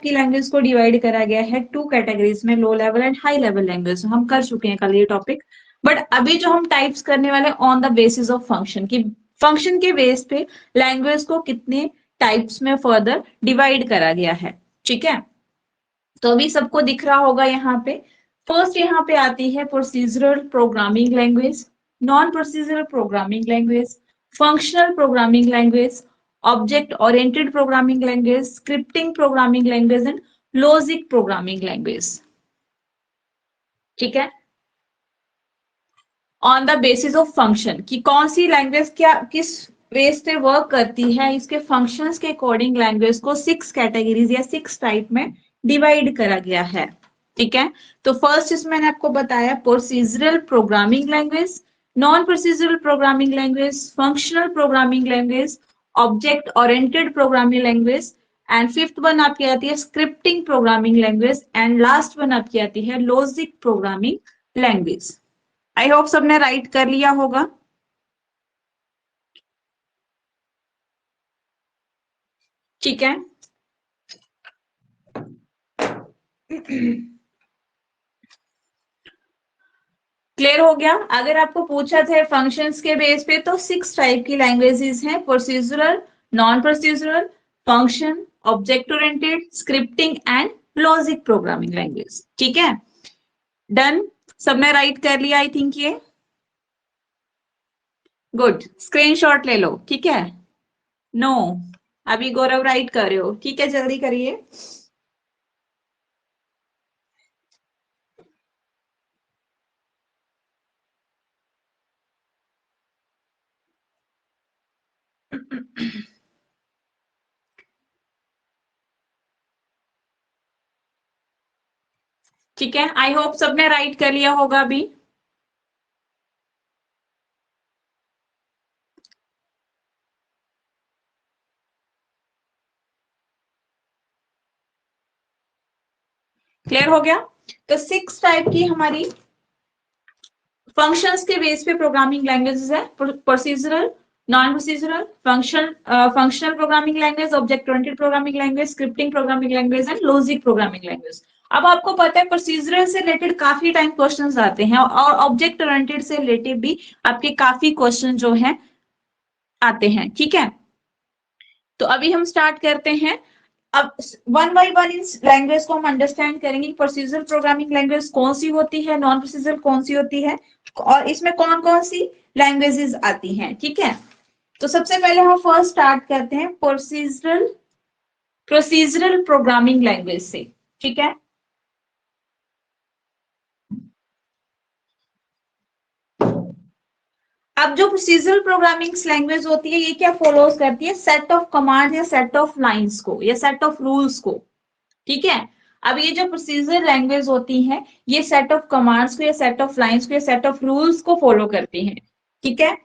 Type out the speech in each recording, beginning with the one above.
की लैंग्वेज को डिवाइड करा गया है 2 कैटेगरीज में, low level and high level language. हम कर चुके हैं कल ये टॉपिक, बट अभी जो हम टाइप्स करने वाले on the basis of function की, फंक्शन के बेस पे लैंग्वेज को कितने टाइप्स में फर्दर डिवाइड करा गया है। ठीक है, तो अभी सबको दिख रहा होगा यहाँ पे। फर्स्ट यहाँ पे आती है procedural programming language, non procedural programming language, functional programming language, object oriented programming language, scripting programming language and logic programming language. ठीक है, on the basis of function कि कौन सी लैंग्वेज क्या किस वे से वर्क करती है, इसके फंक्शंस के अकॉर्डिंग लैंग्वेज को 6 कैटेगरीज या 6 टाइप में डिवाइड करा गया है। ठीक है, तो फर्स्ट इसमें मैंने आपको बताया procedural programming language, non procedural programming language, functional programming language, object oriented programming language, and fifth one आपकी आती है scripting programming language, and last one आपकी आती है logic programming language. I hope सबने राइट कर लिया होगा। ठीक है, क्लियर हो गया। अगर आपको पूछा था फंक्शंस के बेस पे तो 6 टाइप की लैंग्वेजेस हैं, procedural, non procedural, function, object oriented, scripting and logic programming language. ठीक है, डन, सबने राइट कर लिया आई थिंक ये। गुड, स्क्रीनशॉट ले लो। ठीक है, नो अभी गौरव राइट कर रहे हो। ठीक है, जल्दी करिए। ठीक है, आई होप सबने राइट कर लिया होगा अभी। क्लियर हो गया। तो 6 टाइप की हमारी फंक्शंस के बेस पे प्रोग्रामिंग लैंग्वेजेस है, procedural, non procedural, functional programming language, object oriented programming language, scripting programming language and logic programming language. अब आपको पता है प्रोसीजरल से रिलेटेड काफी टाइम क्वेश्चंस आते हैं और ऑब्जेक्ट ओरिएंटेड से रिलेटेड भी आपके काफी क्वेश्चन जो है आते हैं। ठीक है, तो अभी हम स्टार्ट करते हैं। अब one by one in language को हम अंडरस्टैंड करेंगे। प्रोसीजरल प्रोग्रामिंग लैंग्वेज कौन सी होती है, नॉन प्रोसीजरल कौन सी होती है, और इसमें कौन कौन सी लैंग्वेजेस आती हैं। ठीक है, तो सबसे पहले हम फर्स्ट स्टार्ट करते हैं प्रोसीजरल प्रोग्रामिंग लैंग्वेज से। ठीक है, अब जो प्रोसीजरल प्रोग्रामिंग लैंग्वेज होती है ये क्या फॉलोज करती है, सेट ऑफ कमांड या सेट ऑफ लाइंस को या सेट ऑफ रूल्स को। ठीक है, अब ये जो प्रोसीजर लैंग्वेज होती है ये सेट ऑफ कमांड्स को या सेट ऑफ लाइंस को या सेट ऑफ रूल्स को फॉलो करती हैं। ठीक है,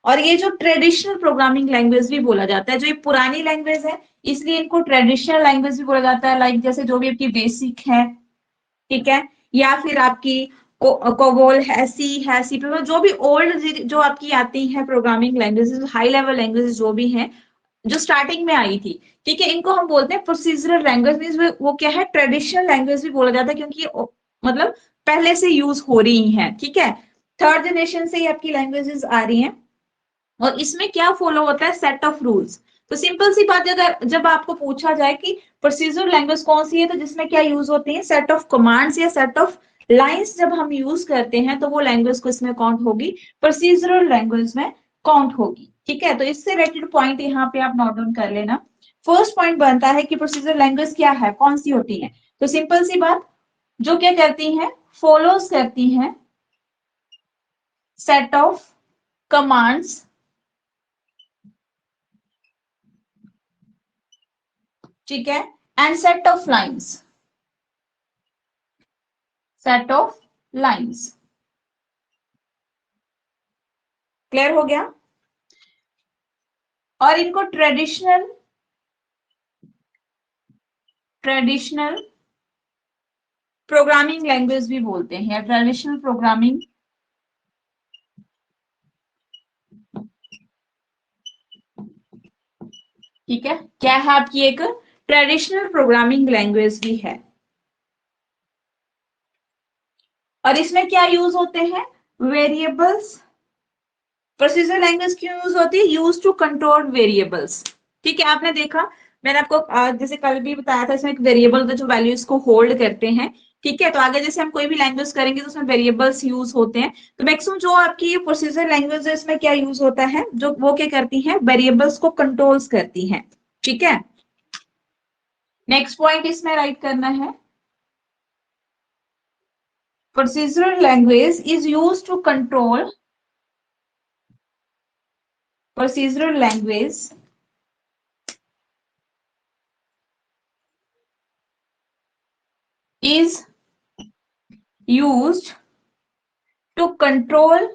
और ये जो ट्रेडिशनल प्रोग्रामिंग लैंग्वेज भी बोला जाता है, जो ये पुरानी लैंग्वेज है इसलिए इनको ट्रेडिशनल लैंग्वेज भी बोला जाता है। लाइक जैसे जो भी आपकी बेसिक है, ठीक है, या फिर आपकी कोबोल है सी प्लस, जो भी ओल्ड जो आपकी आती है programming languages, high level languages जो भी हैं जो स्टार्टिंग में आई थी। ठीक है, इनको हम बोलते हैं प्रोसीजरल लैंग्वेज। मींस वो क्या है, ट्रेडिशनल लैंग्वेज भी बोला जाता है क्योंकि ये मतलब पहले से यूज हो रही है। ठीक है, थर्ड जनरेशन से ही आपकी लैंग्वेजेस आ रही हैं और इसमें क्या फॉलो होता है, सेट ऑफ रूल्स। तो सिंपल सी बात है, अगर जब आपको पूछा जाए कि प्रोसीजरल लैंग्वेज कौन सी है तो जिसमें क्या यूज होती है, सेट ऑफ कमांड्स या सेट ऑफ लाइंस जब हम यूज करते हैं तो वो लैंग्वेज को इसमें काउंट होगी, प्रोसीजरल लैंग्वेज में काउंट होगी। ठीक है, तो इससे रिलेटेड पॉइंट यहाँ पे आप नोट डाउन कर लेना। फर्स्ट पॉइंट बनता है कि प्रोसीजरल लैंग्वेज क्या है, कौन सी होती है। तो सिंपल सी बात, जो क्या करती है, फॉलोज करती है सेट ऑफ कमांड्स, ठीक है, and set of lines, set of lines. Clear हो गया। और इनको ट्रेडिशनल प्रोग्रामिंग लैंग्वेज भी बोलते हैं, ट्रेडिशनल प्रोग्रामिंग, ठीक है, क्या है आपकी एक ट्रेडिशनल प्रोग्रामिंग लैंग्वेज भी है। और इसमें क्या यूज होते हैं? वेरिएबल्स। प्रोसीजर लैंग्वेज क्यों यूज होती है? Use to control variables. ठीक है, आपने देखा, मैंने आपको जैसे कल भी बताया था, इसमें एक वेरिएबल होता है जो वैल्यूज को होल्ड करते हैं। ठीक है, तो आगे जैसे हम कोई भी लैंग्वेज करेंगे तो उसमें वेरिएबल्स यूज होते हैं। तो मैक्सिमम जो आपकी ये प्रोसीजर लैंग्वेज है इसमें क्या यूज होता है, जो वो क्या करती है, वेरिएबल्स को कंट्रोल्स करती है। ठीक है, नेक्स्ट पॉइंट इसमें राइट करना है, procedural language is used to control procedural language is used to control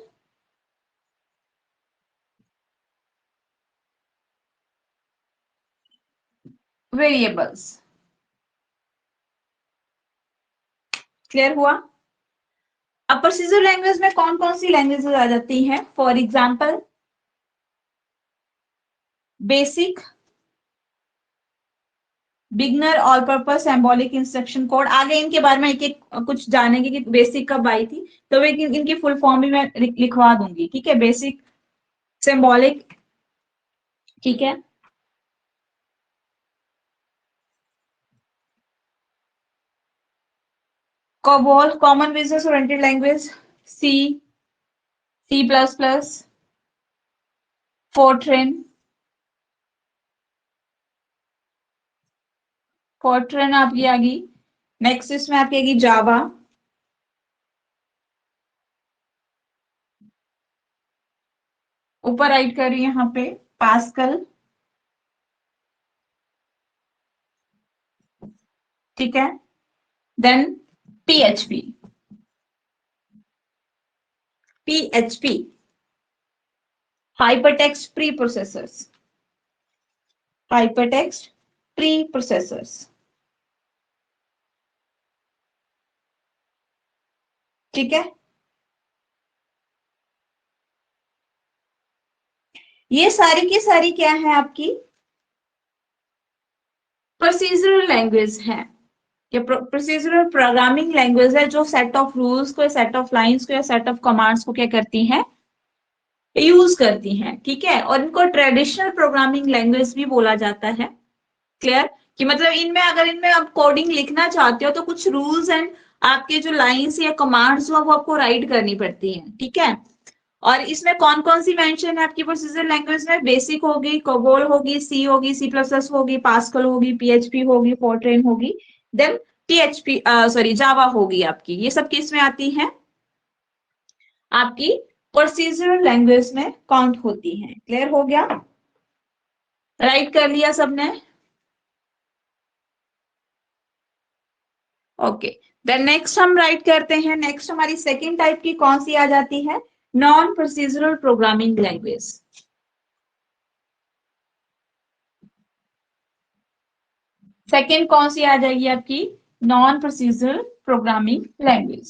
variables। Clear हुआ? अब प्रोसीजर लैंग्वेज में कौन कौन सी लैंग्वेजेस आ जाती हैं? For example basic, beginner, all purpose, symbolic, instruction code. आगे इनके बारे में एक एक कुछ जानेंगे कि बेसिक कब आई थी, तो वे इनकी फुल फॉर्म भी मैं लिखवा दूंगी। ठीक है, बेसिक, सिंबॉलिक, ठीक है, COBOL, common business oriented language, C, C plus plus, Fortran, Fortran आपकी आ गई। नेक्स्ट इसमें आपकी आएगी जावा, ऊपर राइट कर रही है यहाँ पे पास्कल। ठीक है, then PHP, PHP hypertext pre processors, hypertext pre processors. ठीक है, ये सारी की सारी क्या है आपकी? प्रोसीजरल लैंग्वेज है, ये प्रोसीजरल प्रोग्रामिंग लैंग्वेज है जो सेट ऑफ रूल्स को, सेट ऑफ लाइंस को या सेट ऑफ कमांड्स को क्या करती है, यूज करती हैं। ठीक है, और इनको ट्रेडिशनल प्रोग्रामिंग लैंग्वेज भी बोला जाता है। क्लियर? कि मतलब इनमें अगर इनमें आप कोडिंग लिखना चाहते हो तो कुछ रूल्स एंड आपके जो लाइंस या कमांड्स वो आपको राइट करनी पड़ती हैं। ठीक है, और इसमें कौन कौन सी मेंशन है आपकी प्रोसीजर लैंग्वेज में? बेसिक होगी, कोबोल होगी, सी होगी, सी प्लस प्लस होगी, पास्कल होगी, पीएचपी होगी, फोर्ट्रेन होगी, देन पीएचपी सॉरी जावा होगी आपकी। ये सब किस में आती है? आपकी प्रोसीजरल लैंग्वेज में काउंट होती है। क्लियर हो गया? राइट कर लिया सबने? ओके, देन नेक्स्ट हम राइट करते हैं। नेक्स्ट हमारी सेकेंड टाइप की कौन सी आ जाती है? Non procedural programming language. Second कौन सी आ जाएगी आपकी? Non procedural programming language.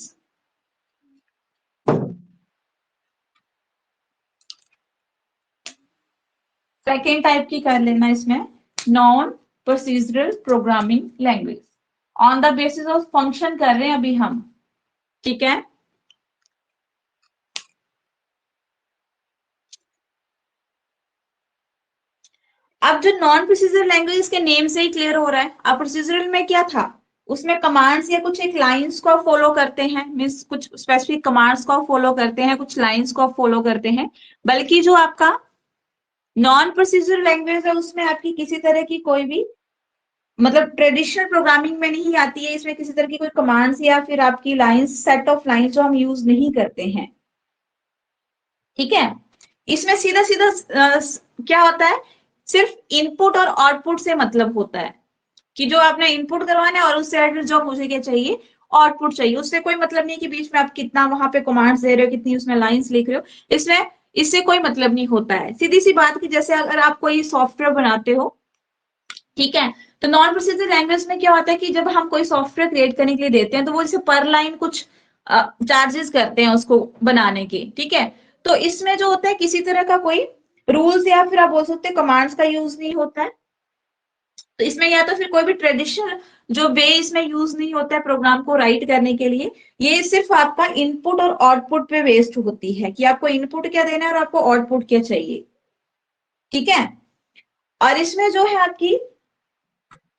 Second type की कर लेना इसमें, non procedural programming language. On the basis of function कर रहे हैं अभी हम। ठीक है, अब जो नॉन प्रोसीजरल लैंग्वेज के नेम से ही क्लियर हो रहा है। अब प्रोसीजरल में क्या था, उसमें कमांड्स या कुछ एक लाइंस को फॉलो करते हैं, मीन्स कुछ स्पेसिफिक कमांड्स को फॉलो करते हैं, कुछ लाइंस को फॉलो करते हैं। बल्कि जो आपका नॉन प्रोसीजरल लैंग्वेज है उसमें आपकी किसी तरह की कोई भी मतलब ट्रेडिशनल प्रोग्रामिंग में नहीं आती है। इसमें किसी तरह की कोई कमांड्स या फिर आपकी लाइंस, सेट ऑफ लाइंस जो हम यूज नहीं करते हैं। ठीक है, इसमें सीधा सीधा क्या होता है, सिर्फ इनपुट और आउटपुट से मतलब होता है कि जो आपने इनपुट करवाना है और उससे रिलेटेड जो मुझे क्या चाहिए, आउटपुट चाहिए। उससे कोई मतलब नहीं कि बीच में आप कितना वहां पे कमांड्स दे रहे हो, कितनी उसमें लाइंस लिख रहे हो, इसमें इससे कोई मतलब नहीं होता है। सीधी सी बात की जैसे अगर आप कोई सॉफ्टवेयर बनाते हो, ठीक है, तो नॉन प्रोसीजर लैंग्वेज में क्या होता है कि जब हम कोई सॉफ्टवेयर क्रिएट करने के लिए देते हैं तो वो जैसे पर लाइन कुछ चार्जेस करते हैं उसको बनाने के। ठीक है, तो इसमें जो होता है किसी तरह का कोई रूल्स या फिर आप बोल सकते हैं कमांड्स का यूज नहीं होता है। तो इसमें या तो फिर कोई भी ट्रेडिशनल जो वे इसमें यूज नहीं होता है प्रोग्राम को राइट करने के लिए, ये सिर्फ आपका इनपुट और आउटपुट पे बेस्ड होती है कि आपको इनपुट क्या देना है और आपको आउटपुट क्या चाहिए। ठीक है। और इसमें जो है आपकी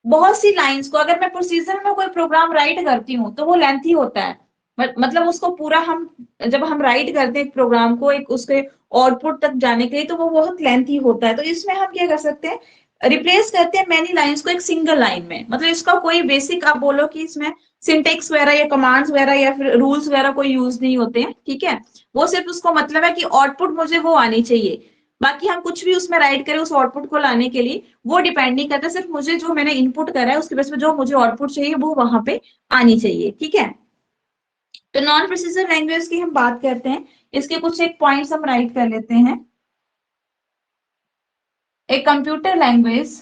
बहुत सी लाइंस को, अगर मैं प्रोसीजर में कोई प्रोग्राम राइट करती हूँ तो वो लेंथी होता है। मतलब उसको पूरा हम जब हम राइट करते हैं एक प्रोग्राम को एक उसके आउटपुट तक जाने के लिए तो वो बहुत लेंथी होता है। तो इसमें हम क्या कर सकते हैं, रिप्लेस करते हैं मैनी लाइंस को एक सिंगल लाइन में। मतलब इसका कोई बेसिक आप बोलो कि इसमें सिंटेक्स वगैरह या कमांड्स वगैरह या फिर रूल्स वगैरह कोई यूज नहीं होते हैं। ठीक है। वो सिर्फ उसको मतलब है कि आउटपुट मुझे वो आनी चाहिए। बाकी हम कुछ भी उसमें राइट करें उस आउटपुट को लाने के लिए वो डिपेंड नहीं करता, सिर्फ मुझे जो मैंने इनपुट करा है उसके बेस पे जो मुझे आउटपुट चाहिए वो वहां पे आनी चाहिए। ठीक है। तो नॉन प्रोसीजर लैंग्वेज की हम बात करते हैं, इसके कुछ एक पॉइंट्स हम राइट कर लेते हैं। एक computer language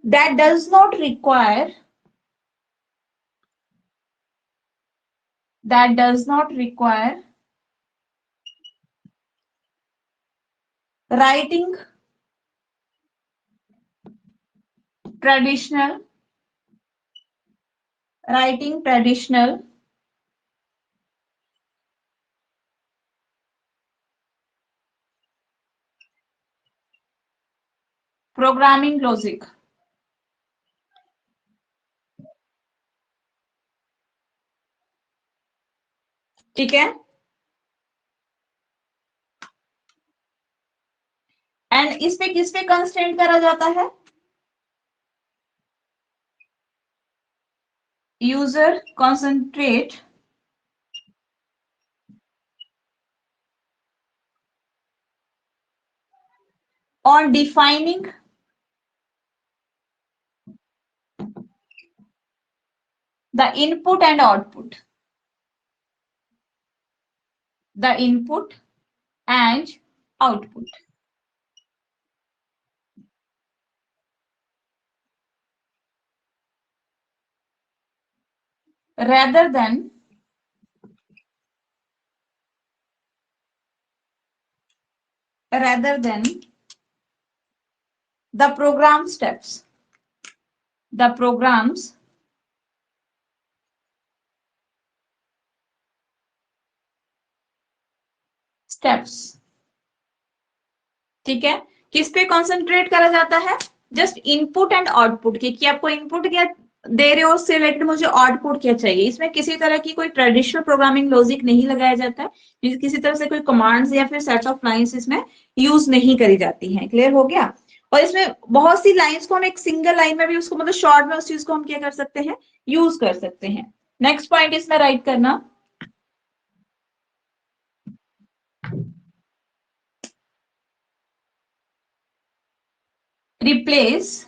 that does not require that does not require writing traditional traditional programming logic। ठीक है। एंड इस पे किस पे कंस्ट्रेंट करा जाता है, user concentrate on defining the input and output, the input and output rather than rather than the program steps, the programs steps। ठीक है। किस पे कंसंट्रेट करा जाता है, जस्ट इनपुट एंड आउटपुट की, कि आपको इनपुट क्या दे रहे हो उससे रिलेटेड मुझे आउटपुट क्या चाहिए। इसमें किसी तरह की कोई ट्रेडिशनल प्रोग्रामिंग लॉजिक नहीं लगाया जाता है, किसी तरह से कोई कमांड्स या फिर सेट ऑफ लाइंस इसमें यूज नहीं करी जाती हैं। क्लियर हो गया। और इसमें बहुत सी लाइंस को हम एक सिंगल लाइन में भी उसको मतलब शॉर्ट में उस चीज को हम क्या कर सकते हैं, यूज कर सकते हैं। नेक्स्ट पॉइंट इसमें राइट करना, replace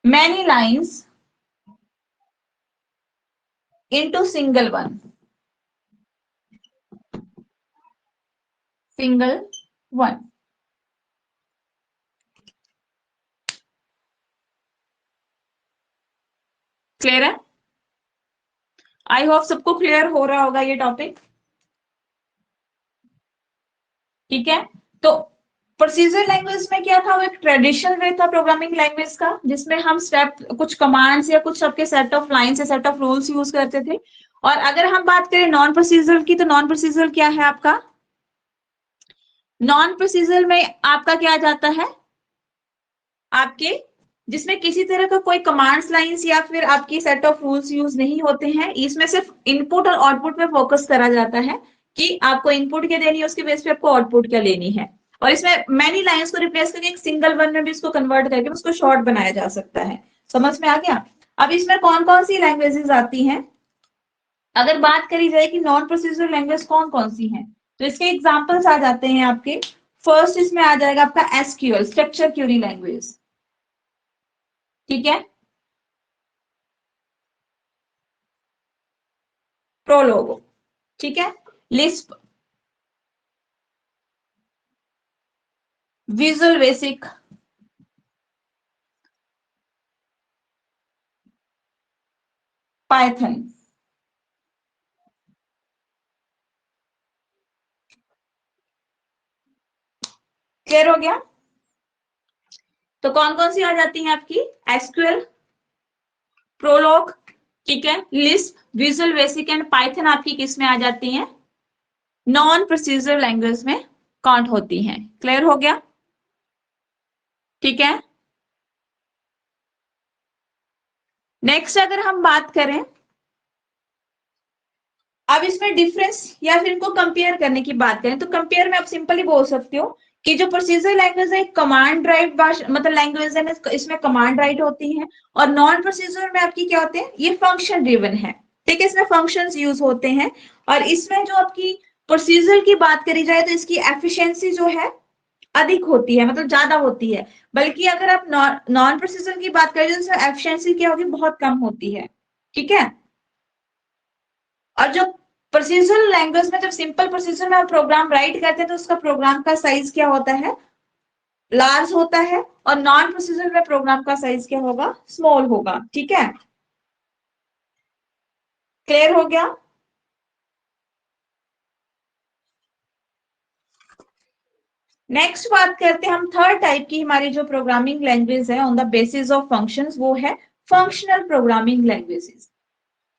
many lines into single one, single one। Clear है। आई होप सबको क्लियर हो रहा होगा ये टॉपिक। ठीक है। तो प्रोसीजर लैंग्वेज में क्या था, वो एक ट्रेडिशनल वे था प्रोग्रामिंग लैंग्वेज का, जिसमें हम स्टेप कुछ कमांड्स या कुछ सबके सेट ऑफ लाइंस या सेट ऑफ रूल्स यूज करते थे। और अगर हम बात करें नॉन प्रोसीजर की, तो नॉन प्रोसीजर क्या है आपका, नॉन प्रोसीजर में आपका क्या आ जाता है, आपके जिसमें किसी तरह का कोई कमांड्स लाइंस या फिर आपकी सेट ऑफ रूल्स यूज नहीं होते हैं। इसमें सिर्फ इनपुट और आउटपुट पे फोकस करा जाता है कि आपको इनपुट क्या देनी है उसके बेस पे आपको आउटपुट क्या लेनी है। और इसमें मैनी लाइंस को रिप्लेस करके एक सिंगल वन में भी इसको कन्वर्ट करके उसको शॉर्ट बनाया जा सकता है। समझ में आ गया। अब इसमें कौन कौन सी लैंग्वेजेस आती हैं, अगर बात करी जाए कि नॉन प्रोसीजर लैंग्वेज कौन कौन सी हैं, तो इसके एग्जांपल्स आ जाते हैं आपके। फर्स्ट इसमें आ जाएगा आपका एसक्यूएल, स्ट्रक्चर क्यूरी लैंग्वेज। ठीक है। प्रोलोगो। ठीक है। Lisp, Visual basic, Python. Clear हो गया? तो कौन कौन सी आ जाती हैं आपकी? एसक्यूएल, प्रोलॉग, ठीक है, Lisp, Visual Basic and Python आपकी किस में आ जाती हैं? नॉन प्रोसीजर लैंग्वेज में काउंट होती हैं। क्लियर हो गया? ठीक है। नेक्स्ट अगर हम बात करें, अब इसमें डिफरेंस या फिर इनको कंपेयर करने की बात करें, तो कंपेयर में आप सिंपली बोल सकते हो कि जो प्रोसीजर लैंग्वेज है कमांड राइट भाषा मतलब लैंग्वेज है, इसमें कमांड राइट होती है, और नॉन प्रोसीजर में आपकी क्या होते हैं? ये फंक्शन ड्रिवन है, ठीक है, इसमें फंक्शंस यूज होते हैं। और इसमें जो आपकी प्रोसीजर की बात करी जाए तो इसकी एफिशिएंसी जो है अधिक होती है, मतलब ज्यादा होती है। बल्कि अगर आप नॉन प्रोसीजर की बात करें तो इसमें एफिशिएंसी क्या होगी? बहुत कम होती है, ठीक है। और जो प्रोसीजर लैंग्वेज में, जब सिंपल प्रोसीजर में आप प्रोग्राम राइट करते हैं तो उसका प्रोग्राम का साइज क्या होता है? लार्ज होता है। और नॉन प्रोसीजर में प्रोग्राम का साइज क्या होगा? स्मॉल होगा, ठीक है। क्लियर हो गया? नेक्स्ट बात करते हैं हम थर्ड टाइप की, हमारी जो प्रोग्रामिंग लैंग्वेज है on the basis of functions, वो है फंक्शनल प्रोग्रामिंग लैंग्वेजेस।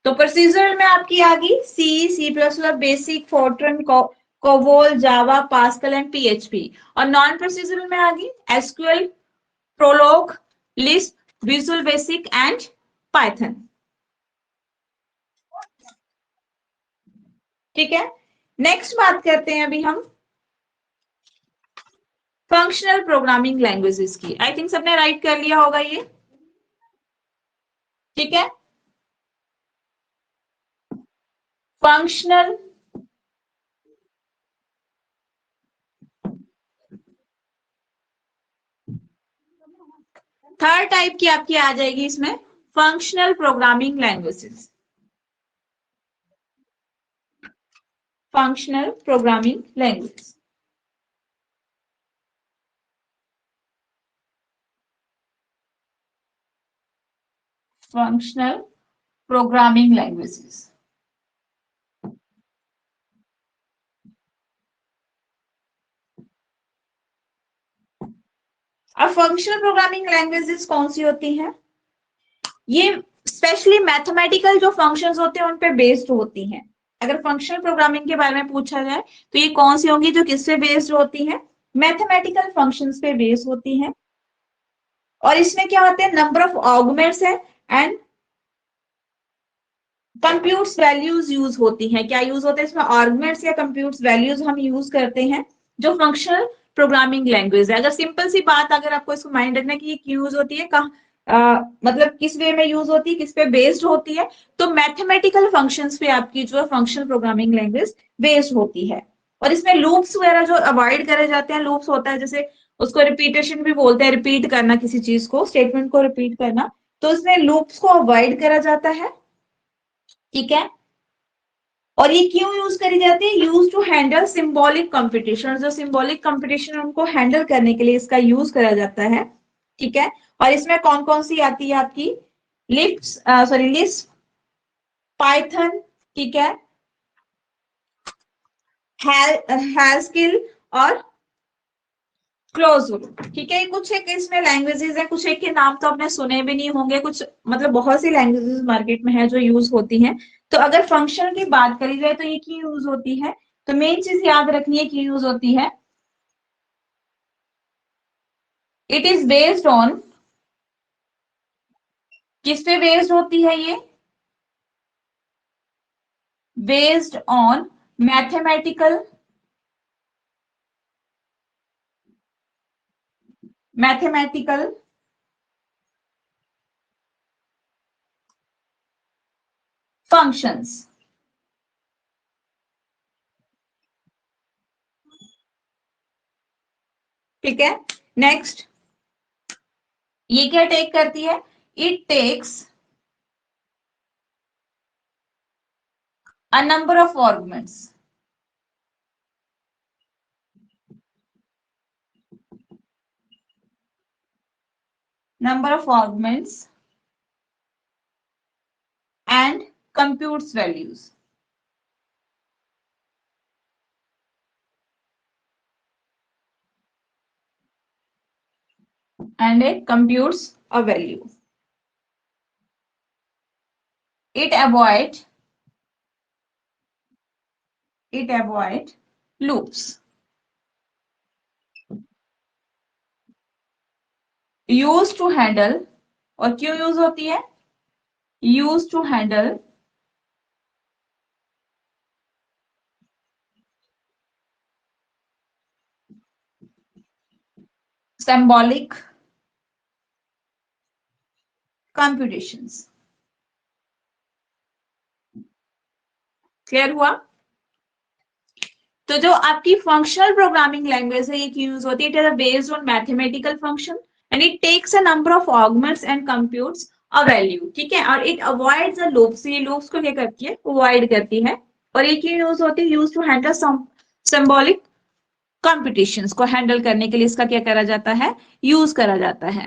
तो प्रोसीजर में आपकी आ गई C, C plus plus, BASIC, Fortran, COBOL, Java, Pascal and PHP. और नॉन प्रोसीजर में आ गई SQL, Prolog, Lisp, Visual Basic and Python, ठीक है। नेक्स्ट बात करते हैं अभी हम फंक्शनल प्रोग्रामिंग लैंग्वेजेस की। आई थिंक सबने राइट कर लिया होगा ये, ठीक है। फंक्शनल थर्ड टाइप की आपकी आ जाएगी इसमें functional programming languages. Functional programming language, functional programming languages. अब फंक्शनल प्रोग्रामिंग लैंग्वेजेस कौन सी होती हैं? ये स्पेशली मैथमेटिकल जो फंक्शंस होते हैं उन पे बेस्ड होती हैं। अगर फंक्शनल प्रोग्रामिंग के बारे में पूछा जाए तो ये कौन सी होंगी? जो किस पे बेस्ड होती हैं? मैथमेटिकल फंक्शंस पे बेस्ड होती हैं। और इसमें क्या होते हैं? नंबर ऑफ आर्गुमेंट्स है एंड कंप्यूट्स वैल्यूज यूज होती हैं। क्या यूज होते हैं इसमें? आर्गुमेंट्स या कंप्यूट्स वैल्यूज हम यूज करते हैं, जो फंक्शनल प्रोग्रामिंग लैंग्वेज है। अगर सिंपल सी बात अगर आपको इसको माइंड रखना कि ये क्यों यूज होती है, मतलब किस वे में यूज होती है, किस पे बेस्ड होती है, तो मैथमेटिकल फंक्शंस पे आपकी जो फंक्शनल प्रोग्रामिंग लैंग्वेज बेस्ड होती है। और इसमें लूप्स वगैरह जो अवॉइड करे जाते हैं, लूप्स होता है जैसे उसको रिपीटेशन भी बोलते हैं, रिपीट करना किसी चीज को, स्टेटमेंट को रिपीट करना, तो इसमें लूप्स को अवॉइड करा जाता है, ठीक है। और ये क्यों यूज करी जाती है? Use to handle symbolic competition, जो सिंबॉलिक कंपटीशन उनको हैंडल करने के लिए इसका यूज करा जाता है, ठीक है। और इसमें कौन कौन सी आती है आपकी? लिस्प, पाइथन, ठीक है, हैस्किल और क्लोजर, ठीक है। कुछ एक इसमें लैंग्वेजेस है, कुछ एक के नाम तो आपने सुने भी नहीं होंगे, कुछ मतलब बहुत सी लैंग्वेजेस मार्केट में है जो यूज होती हैं। तो अगर फंक्शन की बात करी जाए तो ये क्यों यूज होती है? तो मेन चीज याद रखनी है क्यों यूज होती है। इट इज बेस्ड ऑन, किस पे बेस्ड होती है ये? Based on mathematical, mathematical functions, ठीक है। नेक्स्ट, ये क्या टेक करती है? It takes a number of arguments, number of arguments and computes values. and it computes a value. It avoid loops. Used to handle, और क्यों यूज होती है? Used to handle symbolic computations. Clear हुआ? तो जो आपकी फंक्शनल प्रोग्रामिंग लैंग्वेज है, ये क्यों यूज होती है? It is based on mathematical function and it takes a number of arguments and computes a value, ठीक है, और इट अवॉइड्स द लूप्स, ये लूप्स को क्या करती है? अवॉइड करती है। और ये क्यों यूज होती है? Use to handle symbolic computations को हैंडल करने के लिए इसका क्या करा जाता है? यूज करा जाता है।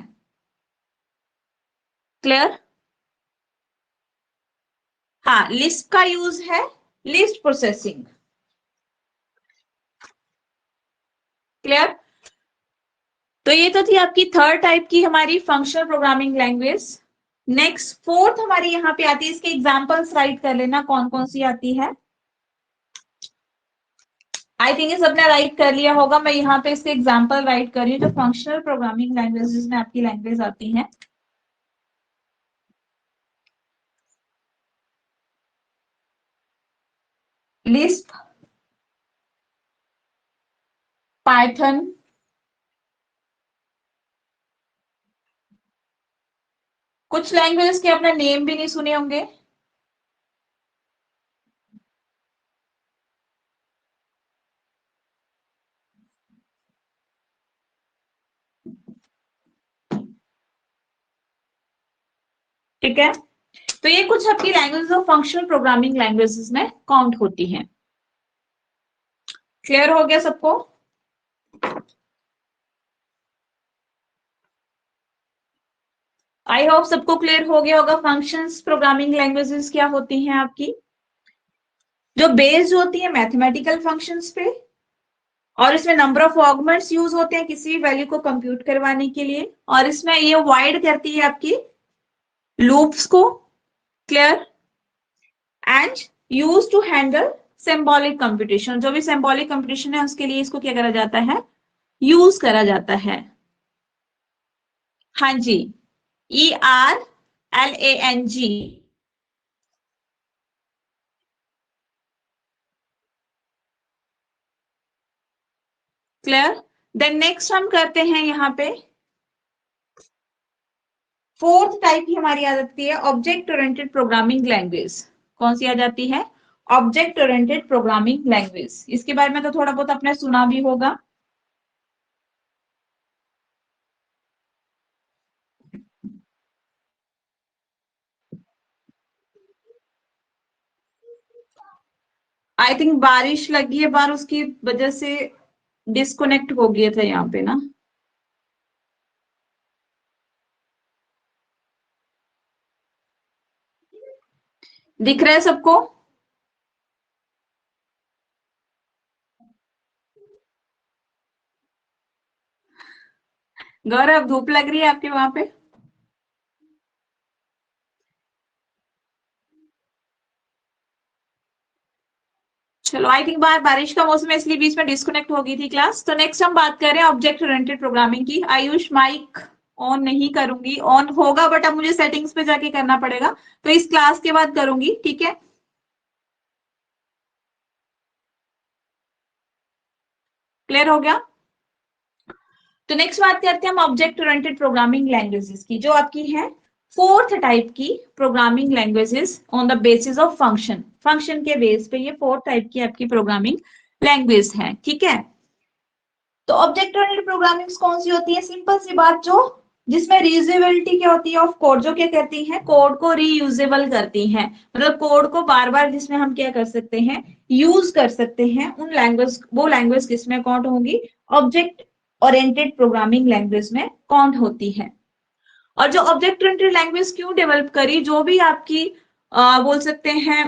क्लियर? हाँ, लिस्ट का यूज है लिस्ट प्रोसेसिंग। क्लियर? तो ये तो थी आपकी थर्ड टाइप की हमारी functional programming language. Next fourth हमारी यहाँ पे आती है, इसके एग्जांपल्स राइट कर लेना कौन कौन सी आती है। आई थिंक ये सबने राइट कर लिया होगा। मैं यहाँ पे इसके एग्जांपल राइट कर रही हूँ जो फंक्शनल प्रोग्रामिंग लैंग्वेजेस में आपकी लैंग्वेज आती है। लिस्प, पाइथन, कुछ लैंग्वेजेस के अपना नेम भी नहीं सुने होंगे। ठीक है, तो ये कुछ आपकी language of functional programming languages में काउंट होती हैं। क्लियर हो गया सबको? आई होप सबको क्लियर हो गया होगा फंक्शंस प्रोग्रामिंग लैंग्वेजेस क्या होती हैं आपकी, जो बेस्ड होती है मैथमेटिकल फंक्शंस पे, और इसमें नंबर ऑफ आर्गुमेंट्स यूज होते हैं किसी भी वैल्यू को कंप्यूट करवाने के लिए, और इसमें ये अवॉइड करती है आपकी लूप्स को। Clear? And use to handle symbolic computation, जो भी सिंबॉलिक कंप्यूटेशन है उसके लिए इसको क्या करा जाता है? यूज करा जाता है। हाँ जी, ERLANG। क्लियर? देन नेक्स्ट हम करते हैं यहाँ पे फोर्थ टाइप की हमारी आ जाती है ऑब्जेक्ट ओरिएंटेड प्रोग्रामिंग लैंग्वेज। कौन सी आ जाती है? Object oriented programming language. इसके बारे में तो थोड़ा बहुत आपने सुना भी होगा। आई थिंक बारिश लगी है बाहर, उसकी वजह से डिस्कनेक्ट हो गया था यहाँ पे ना। दिख रहा है सबको? गौरव, धूप लग रही है आपके वहां पे? चलो, आई थिंक बाहर बारिश का मौसम है इसलिए बीच में डिस्कनेक्ट हो गई थी क्लास। तो नेक्स्ट हम बात कर रहे हैं ऑब्जेक्ट ओरिएंटेड प्रोग्रामिंग की। आयुष, माइक ऑन नहीं करूंगी, ऑन होगा बट अब मुझे सेटिंग्स पे जाके करना पड़ेगा, तो इस क्लास के बाद करूंगी, ठीक है? क्लियर हो गया? तो नेक्स्ट बात करते हैं हम ऑब्जेक्ट ओरिएंटेड प्रोग्रामिंग लैंग्वेजेस की, जो आपकी है फोर्थ टाइप की programming languages on the basis of function. Function के बेस पे ये फोर्थ टाइप की आपकी प्रोग्रामिंग लैंग्वेज है, ठीक है? तो ऑब्जेक्ट ओरिएंटेड प्रोग्रामिंग कौन सी होती है? सिंपल सी बात, जो जिसमें रीयूजेबिलिटी क्या होती है ऑफ कोड, जो क्या करती है? कोड को रीयूजेबल करती है, मतलब कोड को बार बार जिसमें हम क्या कर सकते हैं? यूज कर सकते हैं। उन लैंग्वेज, वो लैंग्वेज किसमें काउंट होंगी? ऑब्जेक्ट ओरिएंटेड प्रोग्रामिंग लैंग्वेज में काउंट होती है। और जो ऑब्जेक्ट ओरिएंटेड लैंग्वेज क्यों डेवलप करी? जो भी आपकी बोल सकते हैं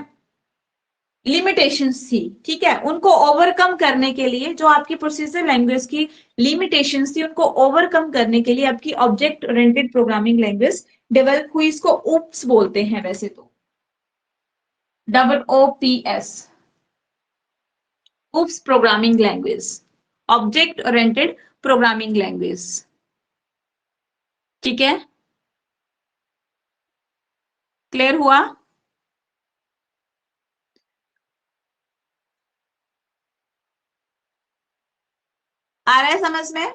लिमिटेशंस थी, ठीक है, उनको ओवरकम करने के लिए, जो आपकी प्रोसीजर लैंग्वेज की लिमिटेशंस थी उनको ओवरकम करने के लिए आपकी object oriented programming language develop हुई। इसको ओप्स बोलते हैं वैसे तो, OOPS, OOPS programming language, object oriented programming language. ठीक है, क्लियर हुआ? आ रहा है समझ में?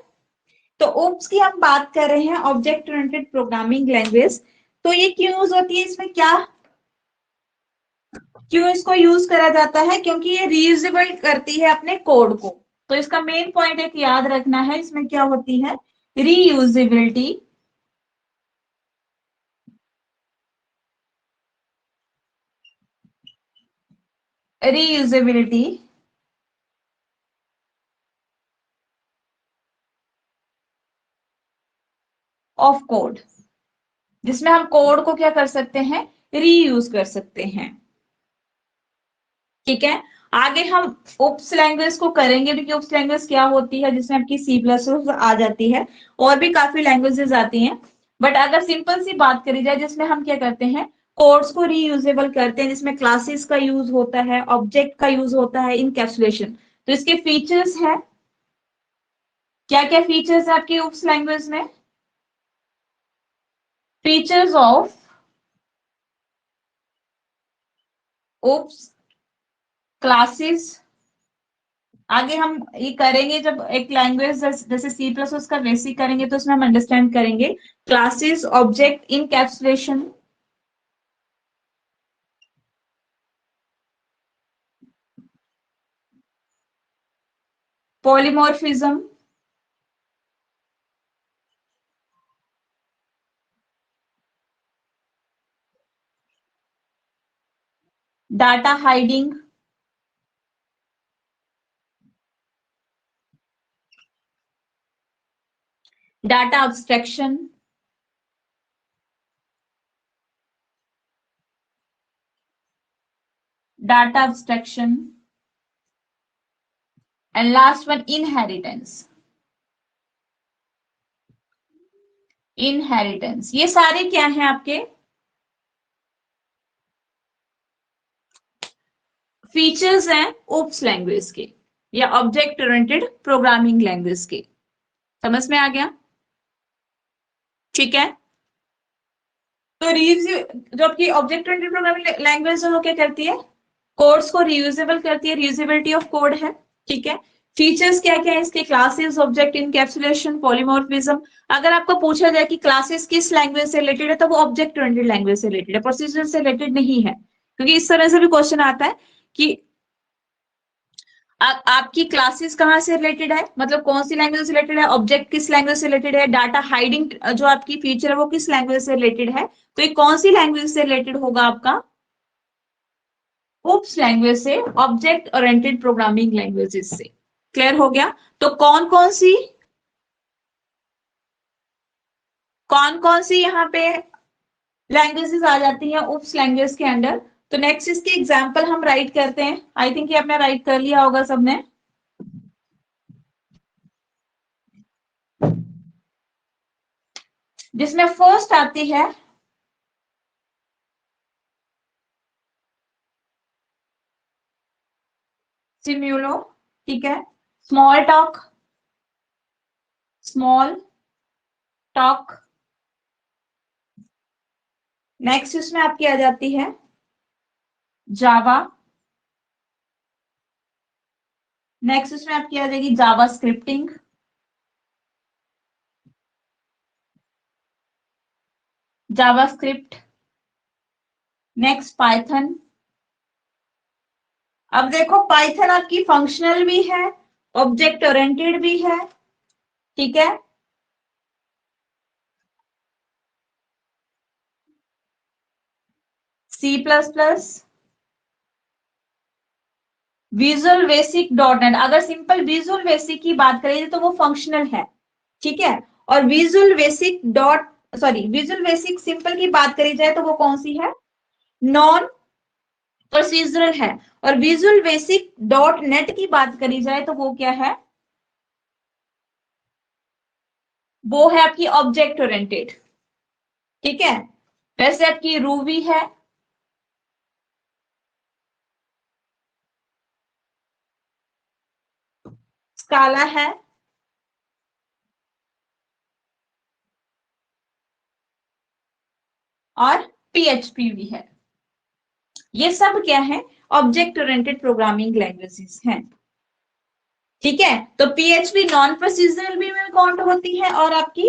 तो ओप्स की हम बात कर रहे हैं, ऑब्जेक्ट ओरिएंटेड प्रोग्रामिंग लैंग्वेज। तो ये क्यों यूज होती है, इसमें क्या, क्यों इसको यूज करा जाता है? क्योंकि ये रीयूजेबल करती है अपने कोड को। तो इसका मेन पॉइंट एक याद रखना है, इसमें क्या होती है, रीयूजेबिलिटी, रीयूजेबिलिटी ऑफ कोड, जिसमें हम कोड को क्या कर सकते हैं, रीयूज कर सकते हैं। ठीक है, आगे हम ओप्स लैंग्वेज को करेंगे, क्योंकि ओप्स लैंग्वेज क्या होती है, जिसमें आपकी C++ आ जाती है, और भी काफी लैंग्वेजेस आती हैं। बट अगर सिंपल सी बात करी जाए, जिसमें हम क्या करते हैं, कोड्स को रीयूजेबल करते हैं, जिसमें क्लासेस का यूज होता है, ऑब्जेक्ट का यूज होता है, इनकैप्सुलेशन। तो इसके फीचर्स है, क्या क्या फीचर्स है आपकी ओप्स लैंग्वेज में? Features of OOPS classes. आगे हम ये करेंगे, जब एक लैंग्वेज जैसे C++ का बेसिक करेंगे तो उसमें हम अंडरस्टैंड करेंगे classes, object, encapsulation, polymorphism, data hiding, data abstraction, data abstraction, and last one inheritance. Inheritance, ये सारे क्या हैं आपके फीचर्स हैं ओप्स लैंग्वेज के, या ऑब्जेक्ट ओरिएंटेड प्रोग्रामिंग लैंग्वेज के। समझ में आ गया? ठीक है, तो जो आपकी ऑब्जेक्ट ओरिएंटेड प्रोग्रामिंग लैंग्वेज है वो क्या करती है, कोड्स को रीयूजेबल करती है, रीयूजेबिलिटी ऑफ कोड है। ठीक है, फीचर्स क्या क्या है इसके, क्लासेस, ऑब्जेक्ट, इनकैप्सुलेशन, पॉलीमॉर्फिज्म। अगर आपको पूछा जाए कि क्लासेस किस लैंग्वेज से रिलेटेड है, तो वो ऑब्जेक्ट ओरिएंटेड लैंग्वेज से रिलेटेड है, प्रोसीजर से रिलेटेड नहीं है। क्योंकि इस तरह से भी क्वेश्चन आता है कि आपकी क्लासेस कहाँ से रिलेटेड है, मतलब कौन सी लैंग्वेज से रिलेटेड है, ऑब्जेक्ट किस लैंग्वेज से रिलेटेड है, डाटा हाइडिंग जो आपकी फीचर है वो किस लैंग्वेज से रिलेटेड है। तो ये कौन सी लैंग्वेज से रिलेटेड होगा आपका, ओप्स लैंग्वेज से, ऑब्जेक्ट ओरिएंटेड प्रोग्रामिंग लैंग्वेजेस से। क्लियर हो गया? तो कौन कौन सी यहाँ पे लैंग्वेजेस आ जाती हैं ओप्स लैंग्वेज के अंडर? तो नेक्स्ट इसके एग्जांपल हम राइट करते हैं। आई थिंक ये आपने राइट कर लिया होगा सबने। जिसमें फर्स्ट आती है सिम्युलो, ठीक है, small talk, small talk. Next इसमें आपकी आ जाती है जावा। नेक्स्ट इसमें आपकी आ जाएगी जावा स्क्रिप्टिंग, जावा स्क्रिप्ट। Next Python. अब देखो पाइथन आपकी फंक्शनल भी है, ऑब्जेक्ट ओरिएंटेड भी है, ठीक है। C++, visual basic dot net. अगर सिंपल विजुअल बेसिक की बात करें तो वो फंक्शनल है, ठीक है। और visual basic visual basic simple की बात करी जाए तो वो कौन सी है, नॉन प्रोसीजरल है। और विजुअल बेसिक डॉट नेट की बात करी जाए तो वो क्या है, वो है आपकी ऑब्जेक्ट ओरिएंटेड। ठीक है, वैसे आपकी रूबी है, स्काला है, और पीएचपी भी है। ये सब क्या है, ऑब्जेक्ट ओरिएंटेड प्रोग्रामिंग लैंग्वेजेस हैं। ठीक है, तो पीएचपी नॉन प्रोसीजरल भी में काउंट होती है और आपकी,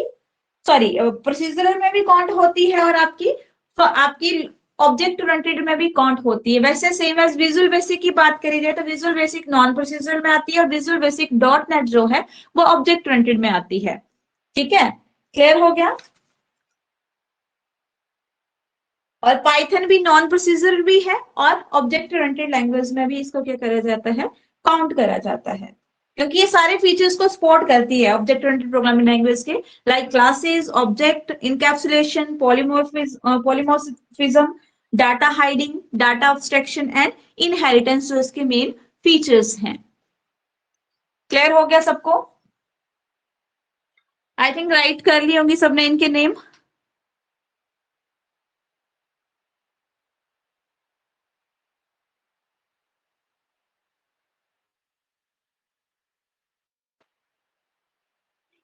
सॉरी, प्रोसीजरल में भी काउंट होती है और आपकी, तो आपकी ऑब्जेक्ट ओरिएंटेड में भी काउंट होती है। वैसे सेम एज विजुअल बेसिक की बात करी जाए तो विजुअल बेसिक नॉन प्रोसीजरल में आती है और विजुअल बेसिक डॉट नेट जो है वो ऑब्जेक्ट ओरिएंटेड में आती है। ठीक है, क्लियर हो गया। और पाइथन भी नॉन प्रोसीजरल भी है और ऑब्जेक्ट ओरिएंटेड लैंग्वेज में भी इसको क्या करा जाता है, काउंट करा जाता है, क्योंकि ये सारे फीचर्स को सपोर्ट करती है ऑब्जेक्ट ओरिएंटेड प्रोग्रामिंग लैंग्वेज के, like classes, object encapsulation, polymorphism, data hiding, data abstraction and inheritance जो इसके मेन फीचर्स हैं। क्लियर हो गया सबको? आई थिंक राइट कर ली होंगी सबने इनके नेम।